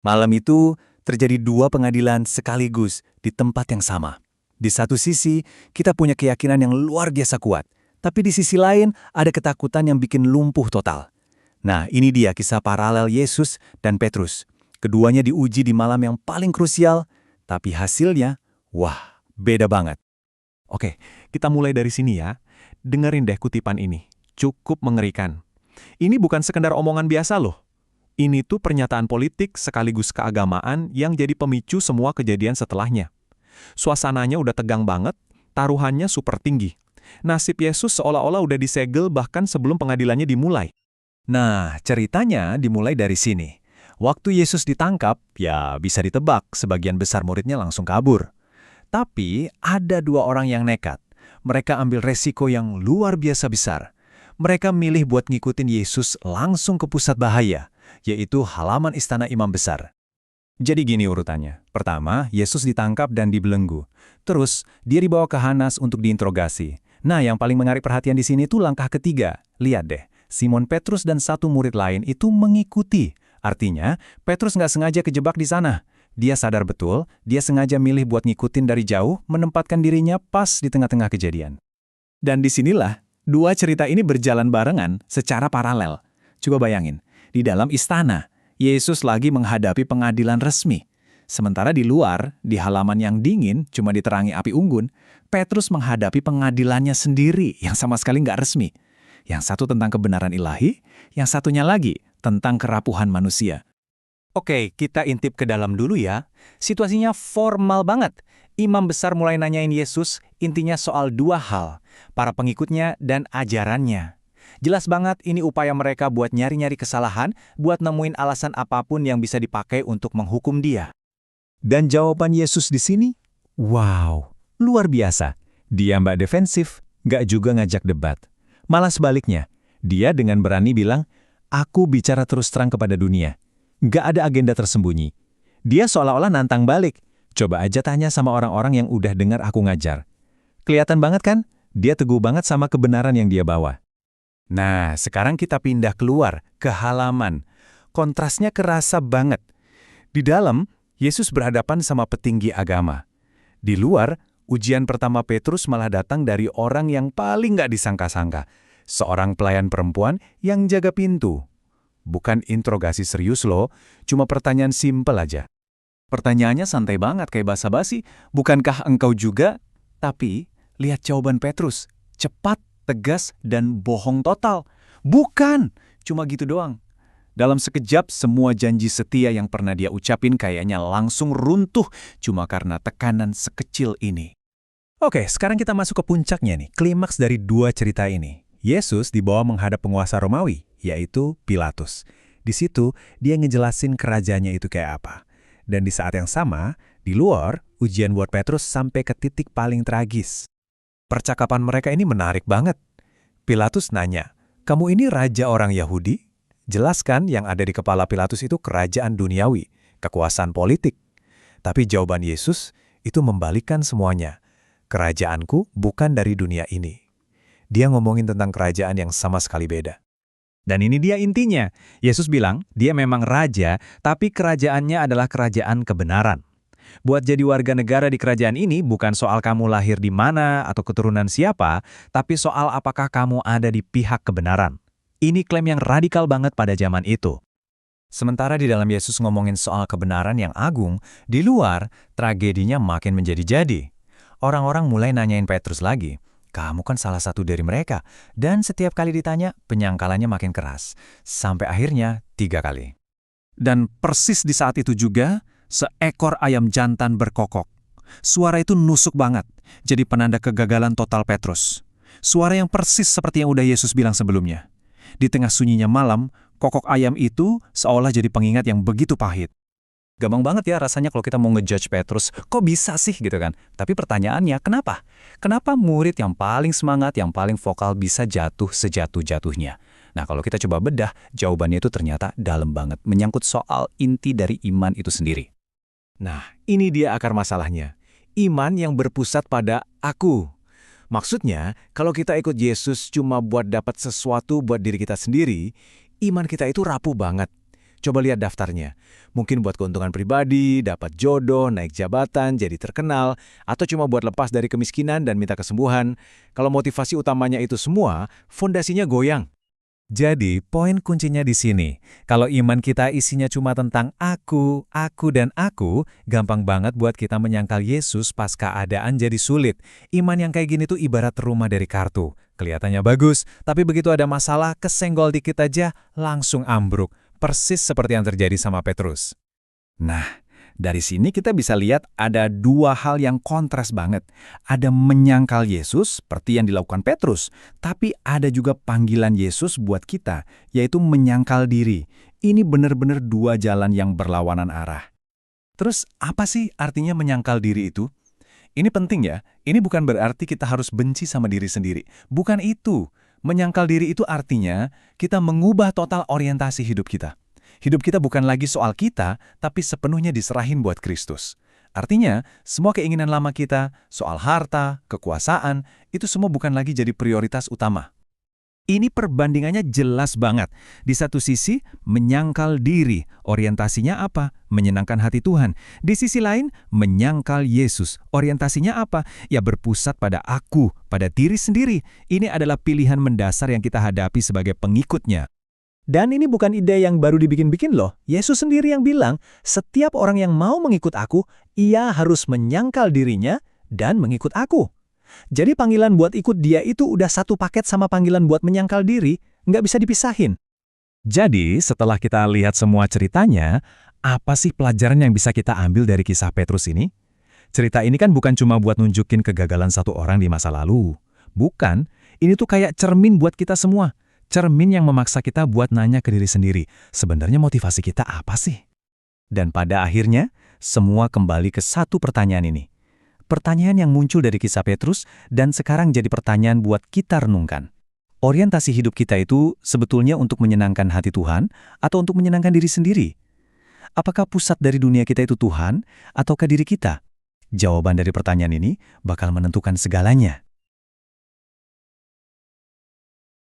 Malam itu terjadi dua pengadilan sekaligus di tempat yang sama. Di satu sisi, kita punya keyakinan yang luar biasa kuat. Tapi di sisi lain, ada ketakutan yang bikin lumpuh total. Nah, ini dia kisah paralel Yesus dan Petrus. Keduanya diuji di malam yang paling krusial, tapi hasilnya, wah, beda banget. Oke, kita mulai dari sini ya. Dengerin deh kutipan ini. Cukup mengerikan. Ini bukan sekedar omongan biasa loh. Ini tuh pernyataan politik sekaligus keagamaan yang jadi pemicu semua kejadian setelahnya. Suasananya udah tegang banget, taruhannya super tinggi. Nasib Yesus seolah-olah udah disegel bahkan sebelum pengadilannya dimulai. Nah, ceritanya dimulai dari sini. Waktu Yesus ditangkap, ya bisa ditebak sebagian besar muridnya langsung kabur. Tapi ada dua orang yang nekat. Mereka ambil resiko yang luar biasa besar. Mereka milih buat ngikutin Yesus langsung ke pusat bahaya, yaitu halaman istana imam besar. Jadi gini urutannya. Pertama, Yesus ditangkap dan dibelenggu. Terus, dia dibawa ke Hanas untuk diinterogasi. Nah, yang paling menarik perhatian di sini tuh langkah ketiga. Lihat deh, Simon Petrus dan satu murid lain itu mengikuti. Artinya, Petrus nggak sengaja kejebak di sana. Dia sadar betul, dia sengaja milih buat ngikutin dari jauh, menempatkan dirinya pas di tengah-tengah kejadian. Dan disinilah, dua cerita ini berjalan barengan secara paralel. Coba bayangin, di dalam istana, Yesus lagi menghadapi pengadilan resmi. Sementara di luar, di halaman yang dingin, cuma diterangi api unggun, Petrus menghadapi pengadilannya sendiri yang sama sekali nggak resmi. Yang satu tentang kebenaran ilahi, yang satunya lagi tentang kerapuhan manusia. Oke, kita intip ke dalam dulu ya. Situasinya formal banget. Imam besar mulai nanyain Yesus, intinya soal dua hal, para pengikutnya dan ajarannya. Jelas banget ini upaya mereka buat nyari-nyari kesalahan, buat nemuin alasan apapun yang bisa dipakai untuk menghukum dia. Dan jawaban Yesus di sini, wow, luar biasa. Dia nggak defensif, nggak juga ngajak debat. Malah sebaliknya, dia dengan berani bilang, aku bicara terus terang kepada dunia. Nggak ada agenda tersembunyi. Dia seolah-olah nantang balik. Coba aja tanya sama orang-orang yang udah dengar aku ngajar. Kelihatan banget kan? Dia teguh banget sama kebenaran yang dia bawa. Nah, sekarang kita pindah keluar ke halaman. Kontrasnya kerasa banget. Di dalam, Yesus berhadapan sama petinggi agama. Di luar, ujian pertama Petrus malah datang dari orang yang paling nggak disangka-sangka. Seorang pelayan perempuan yang jaga pintu. Bukan interogasi serius loh, cuma pertanyaan simpel aja. Pertanyaannya santai banget kayak basa-basi, bukankah engkau juga? Tapi, lihat jawaban Petrus, cepat, tegas, dan bohong total. Bukan, cuma gitu doang. Dalam sekejap, semua janji setia yang pernah dia ucapin kayaknya langsung runtuh cuma karena tekanan sekecil ini. Oke, sekarang kita masuk ke puncaknya nih, klimaks dari dua cerita ini. Yesus dibawa menghadap penguasa Romawi, yaitu Pilatus. Di situ, dia ngejelasin kerajaannya itu kayak apa. Dan di saat yang sama, di luar, ujian buat Petrus sampai ke titik paling tragis. Percakapan mereka ini menarik banget. Pilatus nanya, kamu ini raja orang Yahudi? Jelaskan yang ada di kepala Pilatus itu kerajaan duniawi, kekuasaan politik. Tapi jawaban Yesus itu membalikkan semuanya. Kerajaanku bukan dari dunia ini. Dia ngomongin tentang kerajaan yang sama sekali beda. Dan ini dia intinya. Yesus bilang, dia memang raja, tapi kerajaannya adalah kerajaan kebenaran. Buat jadi warga negara di kerajaan ini bukan soal kamu lahir di mana atau keturunan siapa, tapi soal apakah kamu ada di pihak kebenaran. Ini klaim yang radikal banget pada zaman itu. Sementara di dalam Yesus ngomongin soal kebenaran yang agung, di luar, tragedinya makin menjadi-jadi. Orang-orang mulai nanyain Petrus lagi, kamu kan salah satu dari mereka. Dan setiap kali ditanya, penyangkalannya makin keras. Sampai akhirnya 3 kali. Dan persis di saat itu juga, seekor ayam jantan berkokok. Suara itu nusuk banget, jadi penanda kegagalan total Petrus. Suara yang persis seperti yang udah Yesus bilang sebelumnya. Di tengah sunyinya malam, kokok ayam itu seolah jadi pengingat yang begitu pahit. Gampang banget ya rasanya kalau kita mau ngejudge Petrus, kok bisa sih gitu kan? Tapi pertanyaannya, kenapa? Kenapa murid yang paling semangat, yang paling vokal bisa jatuh sejatuh-jatuhnya? Nah, kalau kita coba bedah, jawabannya itu ternyata dalam banget, menyangkut soal inti dari iman itu sendiri. Nah, ini dia akar masalahnya. Iman yang berpusat pada aku. Maksudnya, kalau kita ikut Yesus cuma buat dapat sesuatu buat diri kita sendiri, iman kita itu rapuh banget. Coba lihat daftarnya. Mungkin buat keuntungan pribadi, dapat jodoh, naik jabatan, jadi terkenal, atau cuma buat lepas dari kemiskinan dan minta kesembuhan. Kalau motivasi utamanya itu semua, fondasinya goyang. Jadi, poin kuncinya di sini. Kalau iman kita isinya cuma tentang aku, dan aku, gampang banget buat kita menyangkal Yesus pas keadaan jadi sulit. Iman yang kayak gini tuh ibarat rumah dari kartu. Kelihatannya bagus, tapi begitu ada masalah, kesenggol dikit aja, langsung ambruk. Persis seperti yang terjadi sama Petrus. Nah, dari sini kita bisa lihat ada dua hal yang kontras banget. Ada menyangkal Yesus seperti yang dilakukan Petrus, tapi ada juga panggilan Yesus buat kita, yaitu menyangkal diri. Ini benar-benar dua jalan yang berlawanan arah. Terus apa sih artinya menyangkal diri itu? Ini penting ya, ini bukan berarti kita harus benci sama diri sendiri. Bukan itu. Menyangkal diri itu artinya kita mengubah total orientasi hidup kita. Hidup kita bukan lagi soal kita, tapi sepenuhnya diserahin buat Kristus. Artinya, semua keinginan lama kita, soal harta, kekuasaan, itu semua bukan lagi jadi prioritas utama. Ini perbandingannya jelas banget. Di satu sisi, menyangkal diri. Orientasinya apa? Menyenangkan hati Tuhan. Di sisi lain, menyangkal Yesus. Orientasinya apa? Ya berpusat pada aku, pada diri sendiri. Ini adalah pilihan mendasar yang kita hadapi sebagai pengikutnya. Dan ini bukan ide yang baru dibikin-bikin loh. Yesus sendiri yang bilang, setiap orang yang mau mengikut aku, ia harus menyangkal dirinya dan mengikut aku. Jadi panggilan buat ikut dia itu udah satu paket sama panggilan buat menyangkal diri, nggak bisa dipisahin. Jadi setelah kita lihat semua ceritanya, apa sih pelajaran yang bisa kita ambil dari kisah Petrus ini? Cerita ini kan bukan cuma buat nunjukin kegagalan satu orang di masa lalu. Bukan, ini tuh kayak cermin buat kita semua. Cermin yang memaksa kita buat nanya ke diri sendiri, sebenarnya motivasi kita apa sih? Dan pada akhirnya, semua kembali ke satu pertanyaan ini. Pertanyaan yang muncul dari kisah Petrus dan sekarang jadi pertanyaan buat kita renungkan. Orientasi hidup kita itu sebetulnya untuk menyenangkan hati Tuhan atau untuk menyenangkan diri sendiri? Apakah pusat dari dunia kita itu Tuhan ataukah diri kita? Jawaban dari pertanyaan ini bakal menentukan segalanya.